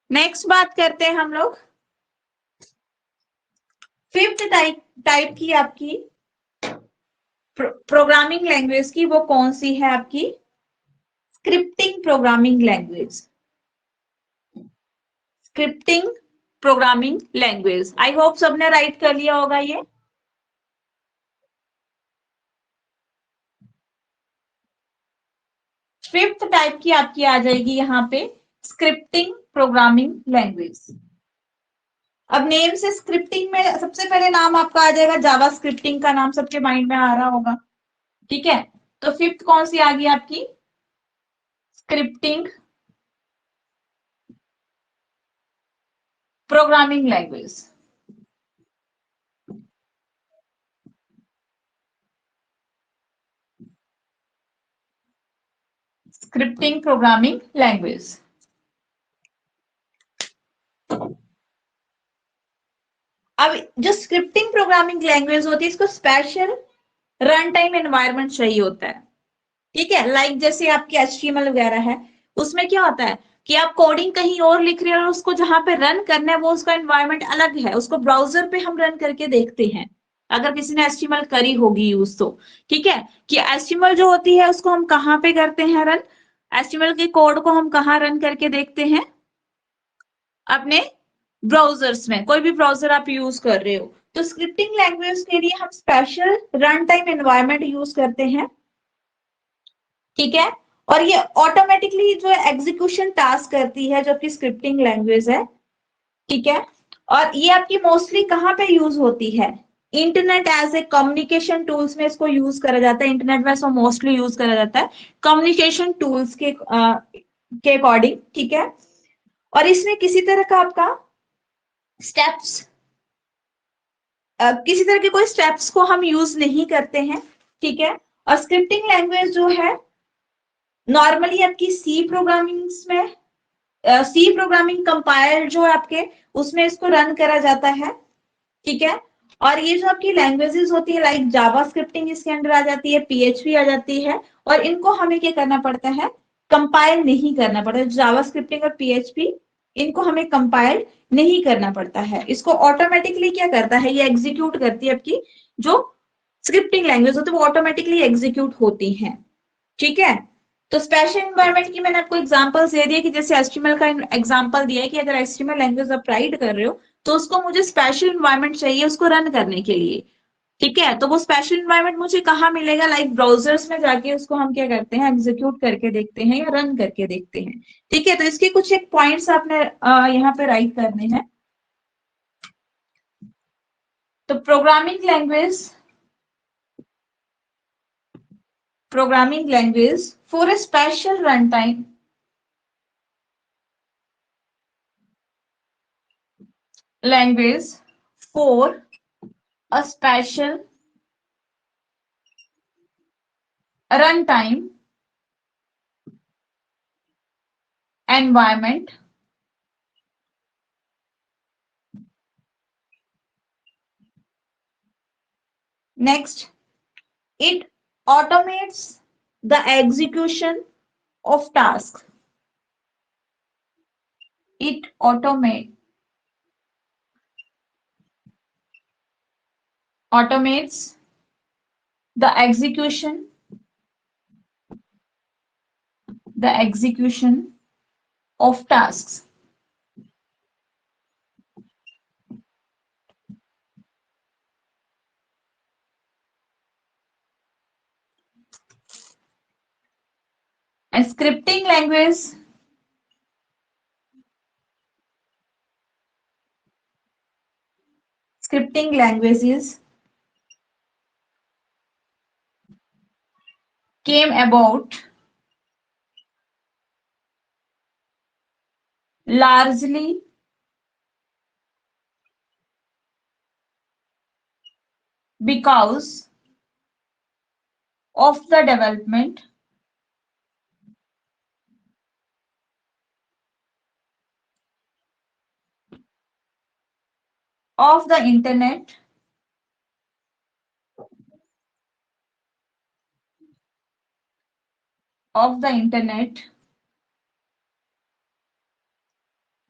नेक्स्ट बात करते हैं हम लोग फिफ्थ टाइप की आपकी प्रोग्रामिंग लैंग्वेज की। वो कौन सी है आपकी, scripting programming language. Scripting programming language, I hope सबने राइट कर लिया होगा ये। फिफ्थ टाइप की आपकी आ जाएगी यहाँ पे स्क्रिप्टिंग प्रोग्रामिंग लैंग्वेज। अब नेम से स्क्रिप्टिंग में सबसे पहले नाम आपका आ जाएगा जावा स्क्रिप्टिंग का नाम सबके माइंड में आ रहा होगा। ठीक है, तो फिफ्थ कौन सी आ गई आपकी, scripting programming language. Scripting programming language. अब जो स्क्रिप्टिंग प्रोग्रामिंग लैंग्वेज होती है इसको स्पेशल रन टाइम एनवायरनमेंट चाहिए होता है। ठीक है, लाइक जैसे आपकी HTML वगैरह है, उसमें क्या होता है कि आप कोडिंग कहीं और लिख रहे हो और उसको जहां पे रन करना है वो उसका एनवायरनमेंट अलग है, उसको ब्राउजर पे हम रन करके देखते हैं अगर किसी ने HTML करी होगी यूज तो। ठीक है, कि HTML जो होती है उसको हम कहाँ पे करते हैं रन, HTML के कोड को हम कहाँ रन करके देखते हैं, अपने ब्राउजर्स में, कोई भी ब्राउजर आप यूज कर रहे हो। तो स्क्रिप्टिंग लैंग्वेज के लिए हम special run time environment use करते हैं। ठीक है, और ये ऑटोमेटिकली जो एग्जीक्यूशन टास्क करती है जो आपकी स्क्रिप्टिंग लैंग्वेज है। ठीक है, और ये आपकी मोस्टली कहाँ पे यूज होती है, internet as a communication tools में इसको यूज करा जाता है। इंटरनेट में इसको मोस्टली यूज करा जाता है कम्युनिकेशन टूल्स के अकॉर्डिंग। ठीक है, और इसमें किसी तरह का आपका स्टेप्स, किसी तरह के कोई स्टेप्स को हम यूज नहीं करते हैं। ठीक है, और स्क्रिप्टिंग लैंग्वेज जो है नॉर्मली आपकी सी प्रोग्रामिंग में, सी प्रोग्रामिंग कंपाइलर जो है आपके, उसमें इसको रन करा जाता है। ठीक है, और ये जो आपकी लैंग्वेजेस होती है लाइक जावा स्क्रिप्टिंग इसके अंडर आ जाती है, पीएचपी आ जाती है, और इनको हमें क्या करना पड़ता है, कंपाइल नहीं करना पड़ता। जावा स्क्रिप्टिंग और पीएचपी इनको हमें कंपाइल नहीं करना पड़ता है, इसको ऑटोमेटिकली क्या करता है, ये एग्जीक्यूट करती है आपकी जो स्क्रिप्टिंग लैंग्वेज होती है, वो ऑटोमेटिकली एग्जीक्यूट होती है। ठीक है, तो स्पेशल एनवायरनमेंट की मैंने आपको एग्जांपल्स दे दिए कि जैसे HTML का एग्जांपल दिया है कि अगर HTML लैंग्वेज आप राइट कर रहे हो तो उसको मुझे स्पेशल एनवायरनमेंट चाहिए उसको रन करने के लिए। ठीक है, तो वो स्पेशल एनवायरनमेंट मुझे कहाँ मिलेगा, लाइक ब्राउजर्स में जाके उसको हम क्या करते हैं, एग्जीक्यूट करके देखते हैं या रन करके देखते हैं। ठीक है, तो इसके कुछ एक पॉइंट्स आपने यहाँ पे राइट करने हैं। तो programming language for a special runtime language for a special run time environment, next it automates the execution of tasks. It automates the execution of tasks. And scripting languages came about largely because of the development of the internet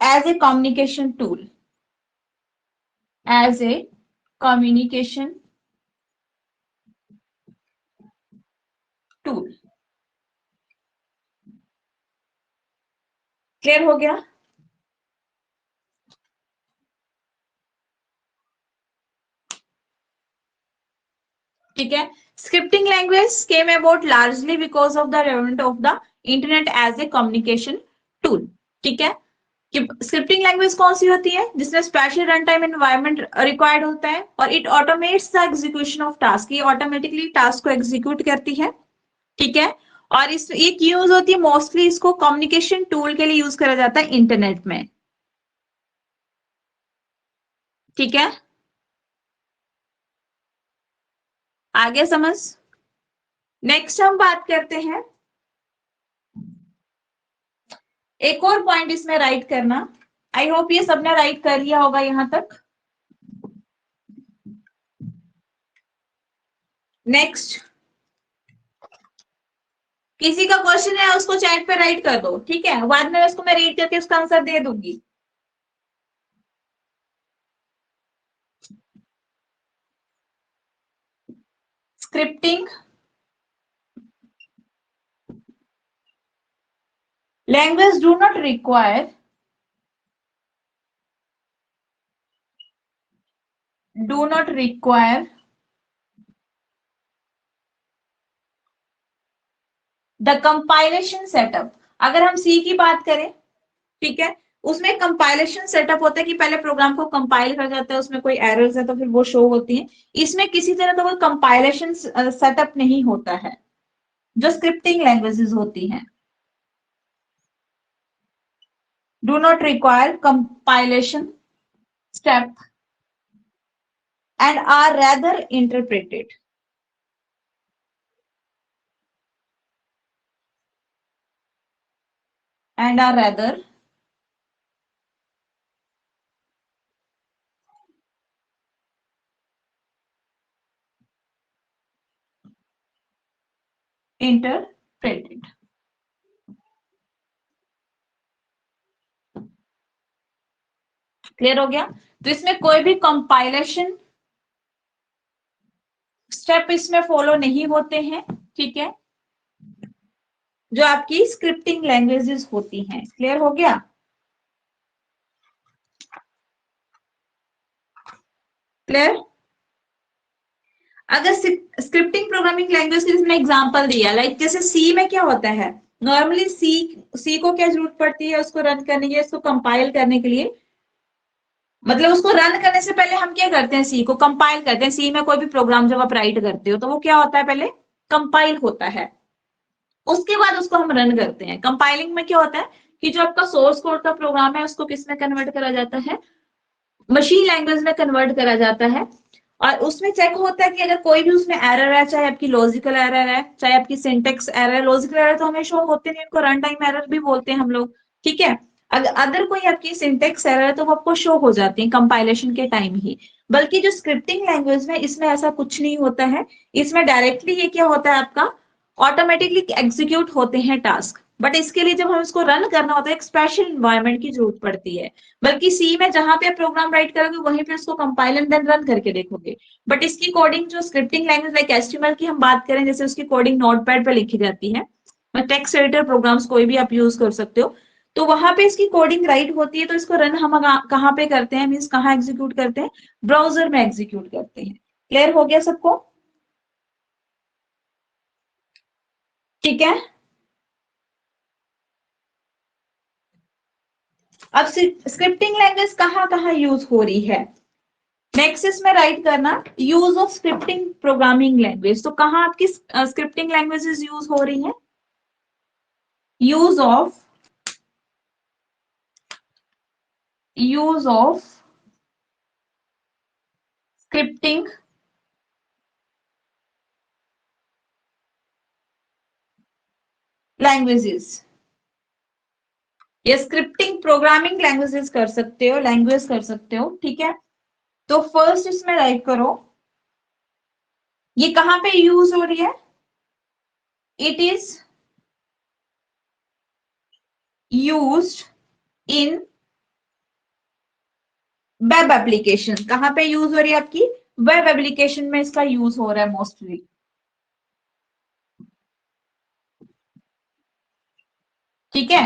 as a communication tool. As a communication tool. Clear हो गया? ठीक है. Scripting language came about largely because of the development of the internet as a communication tool. ठीक है. कि scripting language कौन सी होती है जिसमें special run time environment required होता है और it automates the execution of task. ये ऑटोमेटिकली टास्क को एग्जीक्यूट करती है. ठीक है. और इस ये यूज होती है मोस्टली, इसको कम्युनिकेशन टूल के लिए यूज करा जाता है इंटरनेट में. ठीक है. आगे समझ. नेक्स्ट हम बात करते हैं, एक और पॉइंट इसमें राइट करना. आई होप ये सबने राइट कर लिया होगा यहां तक. नेक्स्ट किसी का क्वेश्चन है उसको चैट पे राइट कर दो. ठीक है. बाद में उसको मैं रीड करके उसका आंसर दे दूंगी. Scripting language do not require the compilation setup. अगर हम सी की बात करें, ठीक है, उसमें कंपाइलेशन सेटअप होता है कि पहले प्रोग्राम को कंपाइल कर जाता है, उसमें कोई एरर्स है तो फिर वो शो होती है. इसमें किसी तरह का कोई कंपाइलेशन सेटअप नहीं होता है जो स्क्रिप्टिंग लैंग्वेजेस होती हैं. do not require compilation step and are rather interpreted. And are rather interpreted. Clear हो गया? तो इसमें कोई भी कंपाइलेशन स्टेप इसमें फॉलो नहीं होते हैं. ठीक है. जो आपकी स्क्रिप्टिंग लैंग्वेजेस होती हैं. क्लियर हो गया? क्लियर? अगर स्क्रिप्टिंग प्रोग्रामिंग लैंग्वेज की इसमें एग्जांपल दिया, लाइक जैसे सी में क्या होता है, नॉर्मली सी को क्या जरूरत पड़ती है उसको रन करने के लिए, उसको कंपाइल करने के लिए. मतलब उसको रन करने से पहले हम क्या करते हैं, सी को कंपाइल करते हैं. सी में कोई भी प्रोग्राम जब आप राइट करते हो तो वो क्या होता है, पहले कंपाइल होता है, उसके बाद उसको हम रन करते हैं. कंपाइलिंग में क्या होता है कि जो आपका सोर्स कोड का प्रोग्राम है उसको किस में कन्वर्ट करा जाता है, मशीन लैंग्वेज में कन्वर्ट करा जाता है. और उसमें चेक होता है कि अगर कोई भी उसमें एरर है, चाहे आपकी लॉजिकल एरर है, चाहे आपकी सिंटेक्स एरर है, लॉजिकल एरर तो हमें शो होते नहीं, उनको रन टाइम एरर भी बोलते हैं हम लोग, ठीक है। अगर अदर कोई आपकी सिंटेक्स एरर है तो वो आपको शो हो जाती है कंपाइलेशन के टाइम ही। बल्कि जो स्क्रिप्टिंग लैंग्वेज में, इसमें ऐसा कुछ नहीं होता है। इसमें डायरेक्टली ये क्या होता है आपका, ऑटोमेटिकली एग्जीक्यूट होते हैं टास्क। बट इसके लिए जब हम इसको रन करना होता है, एक स्पेशल इन्वायरमेंट की जरूरत पड़ती है। बल्कि सी में जहां पे आप प्रोग्राम राइट करोगे वहीं पे उसको कंपाइल एंड देन रन करके देखोगे। बट इसकी कोडिंग जो स्क्रिप्टिंग लैंग्वेज लाइक एचटीएमएल की हम बात करें, जैसे उसकी कोडिंग नोटपैड पे लिखी जाती है, टेक्स्ट एडिटर प्रोग्राम्स कोई भी आप यूज कर सकते हो, तो वहां पे इसकी कोडिंग राइट होती है। तो इसको रन हम कहाँ पे करते हैं, मीन्स कहाँ एग्जीक्यूट करते हैं, ब्राउजर में एग्जीक्यूट करते हैं। क्लियर हो गया सबको? ठीक है। अब स्क्रिप्टिंग लैंग्वेज कहाँ कहाँ यूज हो रही है, नेक्स्ट इसमें राइट करना, use of scripting programming language. तो कहाँ आपकी स्क्रिप्टिंग लैंग्वेजेस यूज हो रही हैं, यूज ऑफ स्क्रिप्टिंग लैंग्वेजेस, या स्क्रिप्टिंग प्रोग्रामिंग लैंग्वेजेस कर सकते हो, लैंग्वेज कर सकते हो, ठीक है। तो फर्स्ट इसमें राइट करो, ये कहां पे यूज हो रही है, it is used in web application. कहां पे यूज हो रही है आपकी, वेब एप्लीकेशन में इसका यूज हो रहा है मोस्टली, ठीक है।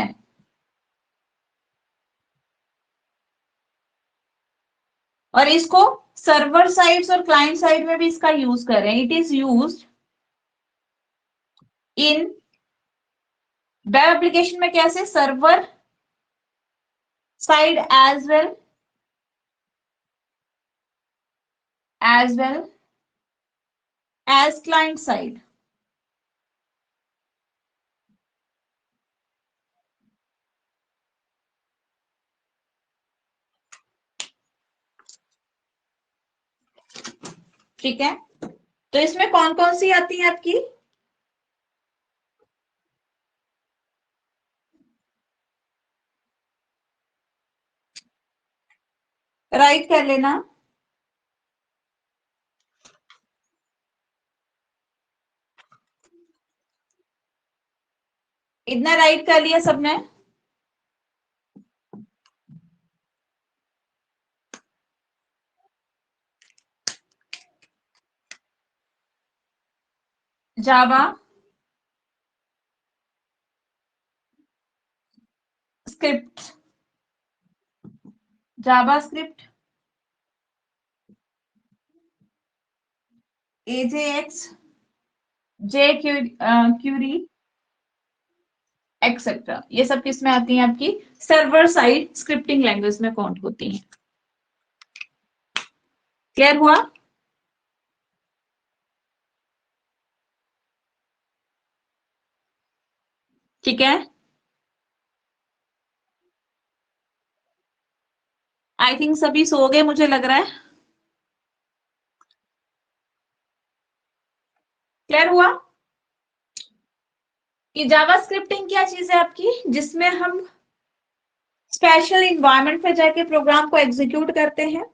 और इसको सर्वर साइड्स और क्लाइंट साइड में भी इसका यूज कर रहे हैं। It is used in web application में, कैसे, server side as well as client side. ठीक है। तो इसमें कौन कौन सी आती है आपकी, राइट कर लेना। इतना राइट कर लिया सबने, जावा स्क्रिप्ट, जावा स्क्रिप्ट, एजेएक्स, जे क्यूरी एक्सेट्रा, ये सब किसमें आती हैं आपकी, सर्वर साइड स्क्रिप्टिंग लैंग्वेज में काउंट होती हैं। क्लियर हुआ? ठीक है। आई थिंक सभी सो गए मुझे लग रहा है। क्लियर हुआ कि जावा स्क्रिप्टिंग क्या चीज है आपकी, जिसमें हम स्पेशल इन्वायरमेंट पे जाके प्रोग्राम को एग्जीक्यूट करते हैं,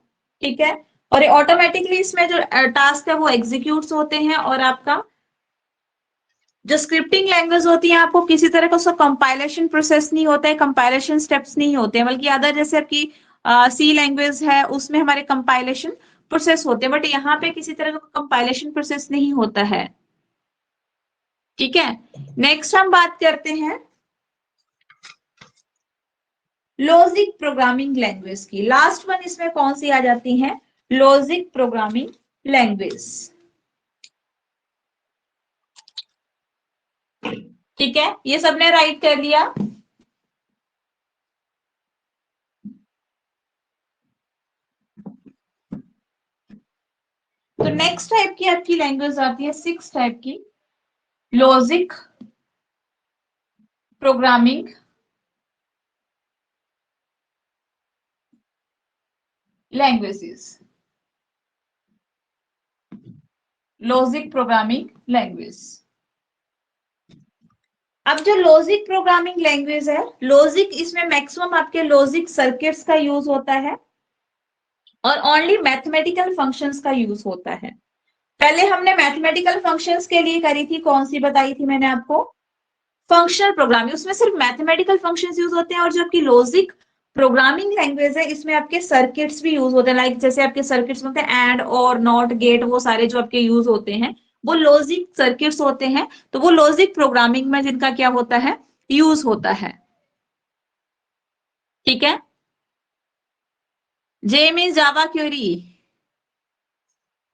ठीक है। और ये ऑटोमेटिकली इसमें जो टास्क है वो एग्जीक्यूट होते हैं, और आपका जो स्क्रिप्टिंग लैंग्वेज होती है आपको किसी तरह का उसका कंपाइलेशन प्रोसेस नहीं होता है, कंपाइलेशन स्टेप्स नहीं होते हैं, बल्कि अदर जैसे आपकी सी लैंग्वेज है उसमें हमारे कंपाइलेशन प्रोसेस होते हैं, बट यहाँ पे किसी तरह का कंपाइलेशन प्रोसेस नहीं होता है, ठीक है। नेक्स्ट हम बात करते हैं लॉजिक प्रोग्रामिंग लैंग्वेज की। लास्ट वन इसमें कौन सी आ जाती है, लॉजिक प्रोग्रामिंग लैंग्वेज, ठीक है। ये सबने राइट कर लिया। तो नेक्स्ट टाइप की आपकी लैंग्वेज आती है, सिक्स टाइप की, logic programming languages. Logic programming language. अब जो लॉजिक प्रोग्रामिंग लैंग्वेज है, लॉजिक, इसमें मैक्सिमम आपके लॉजिक सर्किट्स का यूज होता है और ओनली मैथमेटिकल फंक्शंस का यूज होता है। पहले हमने मैथमेटिकल फंक्शंस के लिए करी थी, कौन सी बताई थी मैंने आपको, फंक्शनल प्रोग्रामिंग, उसमें सिर्फ मैथमेटिकल फंक्शंस यूज होते हैं। और जो आपकी लॉजिक प्रोग्रामिंग लैंग्वेज है, इसमें आपके सर्किट्स भी यूज होते हैं, लाइक जैसे आपके सर्किट्स होते हैं एंड और नॉट गेट, वो सारे जो आपके यूज होते हैं वो लॉजिक सर्किट्स होते हैं। तो वो लॉजिक प्रोग्रामिंग में जिनका क्या होता है, यूज होता है। ठीक है, जे मीन्स जावा क्वेरी।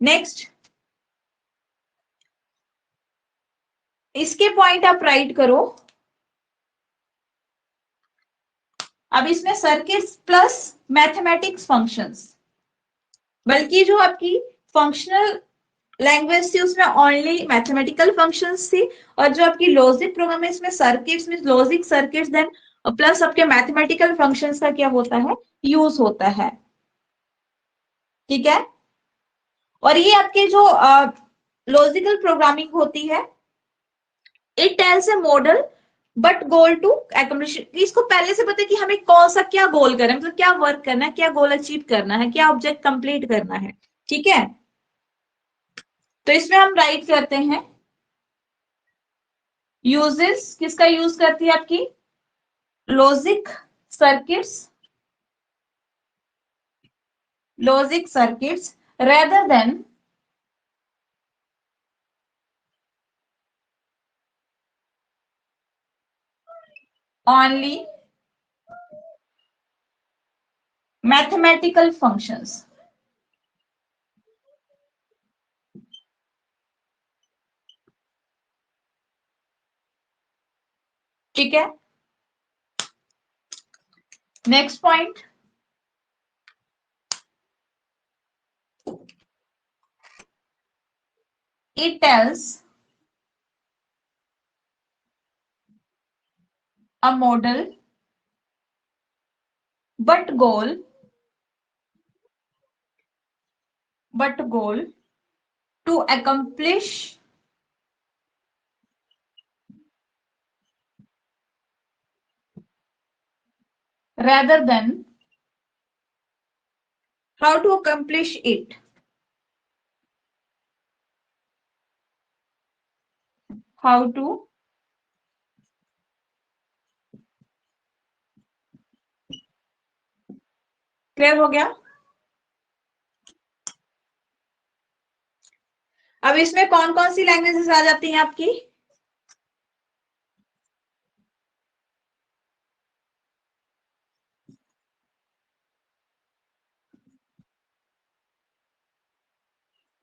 नेक्स्ट, इसके पॉइंट आप राइट करो। अब इसमें सर्किट्स प्लस मैथमेटिक्स फंक्शंस, बल्कि जो आपकी फंक्शनल लैंग्वेज थी उसमें ओनली मैथमेटिकल फंक्शंस थी, और जो आपकी लॉजिक प्रोग्राम है इसमें circuits means logic circuits then plus आपके मैथमेटिकल फंक्शंस का क्या होता है, यूज होता है। ठीक है, और ये आपके जो लॉजिकल प्रोग्रामिंग होती है, it tells a model but goal to accomplish, इसको पहले से पता है कि हमें कौन सा क्या गोल करना है, मतलब क्या वर्क करना है, क्या गोल अचीव करना है, क्या ऑब्जेक्ट कंप्लीट करना है। ठीक है, तो इसमें हम राइट करते हैं यूजेस, किसका यूज करती है आपकी logic circuits, logic circuits rather than only mathematical functions. ठीक है, next point, it tells a model but goal to accomplish rather than how to accomplish it, how to clear हो गया। अब इसमें कौन कौन सी लैंग्वेजेस आ जाती हैं आपकी,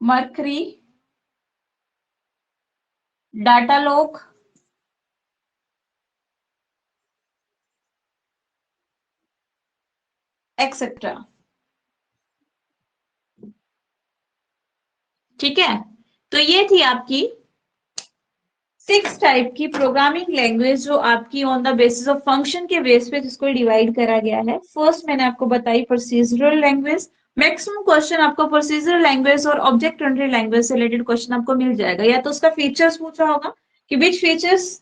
मर्करी, डाटालॉग, एक्सेट्रा। ठीक है, तो ये थी आपकी 6 टाइप की प्रोग्रामिंग लैंग्वेज जो आपकी on the basis of function के बेस पे जिसको डिवाइड करा गया है। फर्स्ट मैंने आपको बताई प्रोसीजरल लैंग्वेज। मैक्सिमम क्वेश्चन आपको प्रोसीजरल लैंग्वेज और ऑब्जेक्ट ओरिएंटेड लैंग्वेज से रिलेटेड क्वेश्चन आपको मिल जाएगा, या तो उसका फीचर्स पूछा होगा कि which features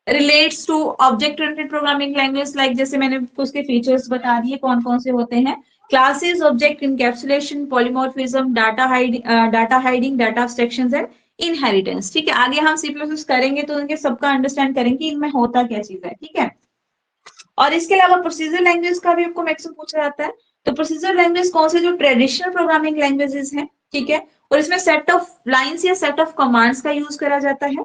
relates to object oriented programming language, like जैसे मैंने उसके फीचर्स बता दिए कौन कौन से होते हैं, classes, object encapsulation, polymorphism, data hiding, data abstractions and inheritance. ठीक है, आगे हम सी प्लस करेंगे तो उनके सबका अंडरस्टैंड करेंगे इनमें होता क्या चीज है। ठीक है, और इसके अलावा प्रोसीजर लैंग्वेज का भी आपको मैक्सिमम पूछा जाता है। तो प्रोसीजर लैंग्वेज कौन से, जो ट्रेडिशनल प्रोग्रामिंग लैंग्वेजेस हैं। ठीक है, और इसमें सेट ऑफ लाइंस या सेट ऑफ कमांड्स का यूज करा जाता है।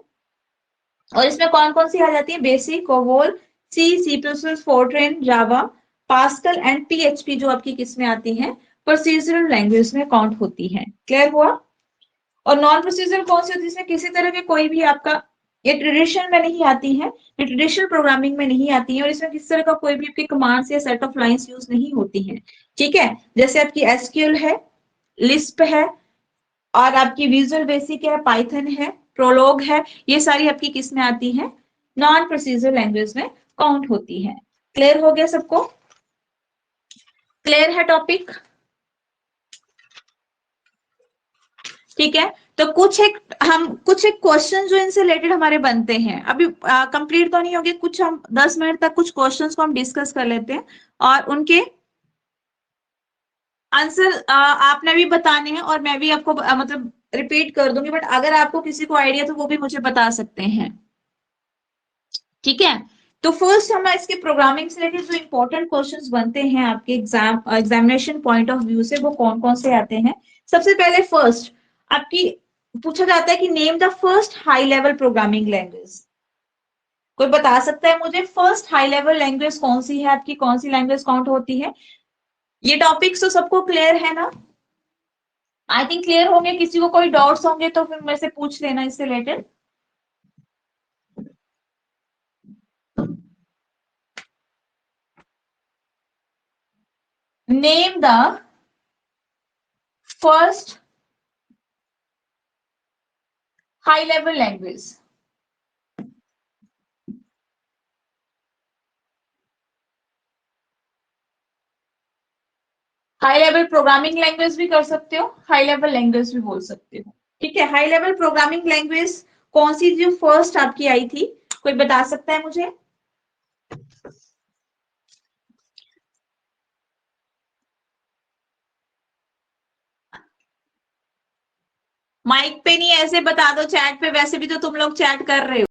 और इसमें कौन कौन सी आ जाती है, BASIC, COBOL, C, C plus plus, Fortran, Java, Pascal and PHP, जो आपकी किस में आती है, प्रोसीजरल लैंग्वेज में काउंट होती है। क्लियर हुआ। और नॉन प्रोसीजरल कौन सी होती है, जिसमें किसी तरह के कोई भी आपका, ये ट्रेडिशनल में नहीं आती है, ये ट्रेडिशनल प्रोग्रामिंग में नहीं आती है, और इसमें किसी तरह का कोई भी आपकी कमांड्स या सेट ऑफ लाइंस यूज नहीं होती है। ठीक है, जैसे आपकी एसक्यूएल है, लिस्प है, और आपकी विजुअल बेसिक है, पाइथन है, प्रोलॉग है, ये सारी आपकी किस में आती है, नॉन प्रोसीजर लैंग्वेज में काउंट होती है। क्लियर हो गया सबको, क्लियर है टॉपिक। ठीक है, तो कुछ एक क्वेश्चन जो इनसे रिलेटेड हमारे बनते हैं, अभी कंप्लीट तो नहीं होंगे, कुछ हम 10 मिनट तक कुछ क्वेश्चंस को हम डिस्कस कर लेते हैं और उनके आंसर आपने भी बताने हैं और मैं भी आपको मतलब रिपीट कर दूंगी, बट अगर आपको किसी को आइडिया तो वो भी मुझे बता सकते हैं। ठीक है, तो फर्स्ट हम इसके प्रोग्रामिंग से रिलेटेड जो इंपॉर्टेंट क्वेश्चंस बनते हैं आपके एग्जामिनेशन पॉइंट ऑफ व्यू से, वो कौन कौन से आते हैं। सबसे पहले फर्स्ट आपकी पूछा जाता है कि name the first high level programming language. कोई बता सकता है मुझे फर्स्ट हाई लेवल लैंग्वेज कौन सी है आपकी, कौन सी लैंग्वेज काउंट होती है। ये टॉपिक्स तो सबको क्लियर है ना, आई थिंक क्लियर होंगे, किसी को कोई डाउट्स होंगे तो फिर मेरे से पूछ लेना इससे related. Name the first high level language. High level programming language भी कर सकते हो, हाई लेवल लैंग्वेज भी बोल सकते हो। ठीक है, हाई लेवल प्रोग्रामिंग लैंग्वेज कौन सी जो फर्स्ट आपकी आई थी, कोई बता सकता है मुझे। माइक पे नहीं, ऐसे बता दो चैट पे, वैसे भी तो तुम लोग चैट कर रहे हो।